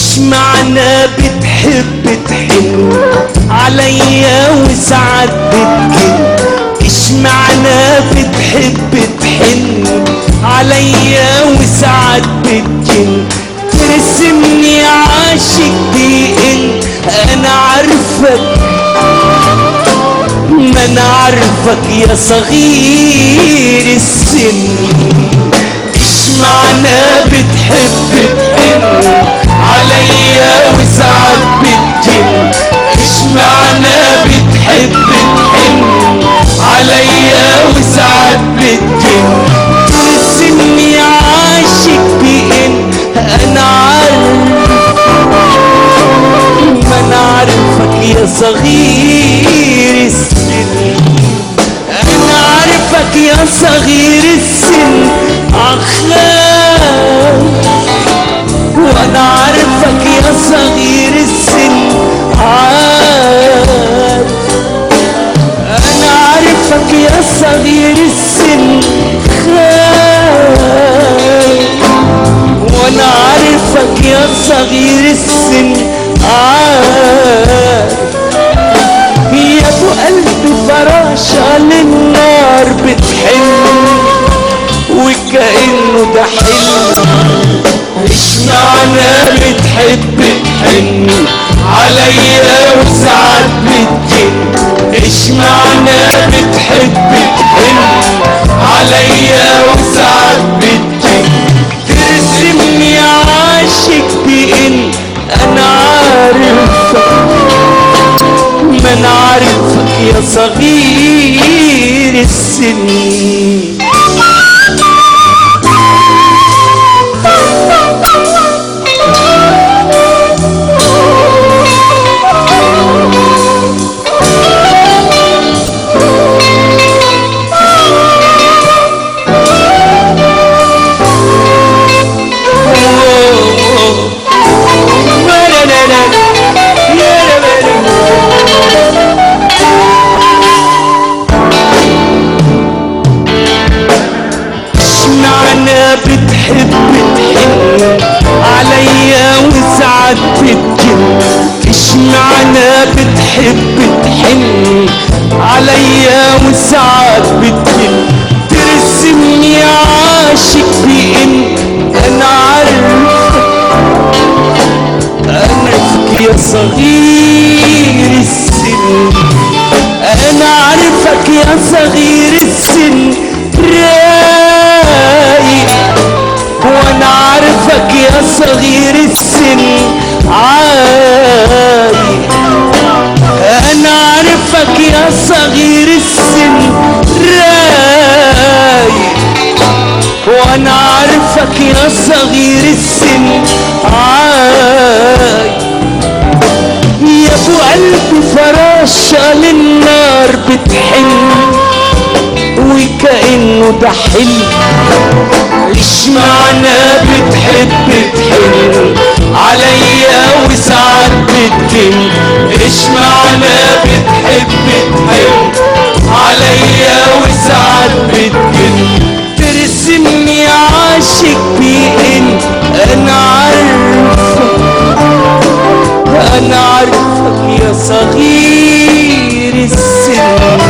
اشمعنى بتحب تحن عليا وساعات بتجن؟ اشمعنى بتحب تحن عليا وساعات بتجن؟ ترسمني عاشق بإن انا عارفك، ما انا عارفك يا صغير السن. اشمعنى بتحب تحن عليا وساعات بتجن؟ اشمعنى بتحب تحن عليا وساعات بتجن؟ ترسمني عاشق بإن انا عارف، ما انا عارفك يا صغير السن. انا عارفك يا صغير السن اخاف، وانا عارفك يا صغير السن عارف. انا عارفك يا صغير السن خايف، وانا عارفك يا صغير السن عارف. يا ابو قلبي فراشة للنار بتحن وكأنه ده حلم. اشمعنى بتحب تحن عليا وساعات بتجن؟ اشمعنى بتحب تحن عليا وساعات بتجن؟ ترسمني عاشق بإن انا عارفك، ما انا عارفك يا صغير السن. بتحب تحن عليا وساعات بتجن؟ اشمعنى بتحب تحن عليا وساعات بتجن؟ ترسمني عاشق بإن انا عارفك، عارفك يا صغير السن. انا عارفك يا صغير السن رايق، وانا عارفك يا صغير السن عايق. انا عارفك يا صغير السن رايق، وانا عارفك يا صغير السن عايق. يا ابو قلبي فراشة للنار بتحن وكأنه ده حلم. اشمعنى بتحب تحن عليا وساعات بتجن؟ اشمعنى بتحب تحن عليا وساعات بتجن؟ ترسمني عاشق بإن انا عارفك، انا عارفك يا صغير السن.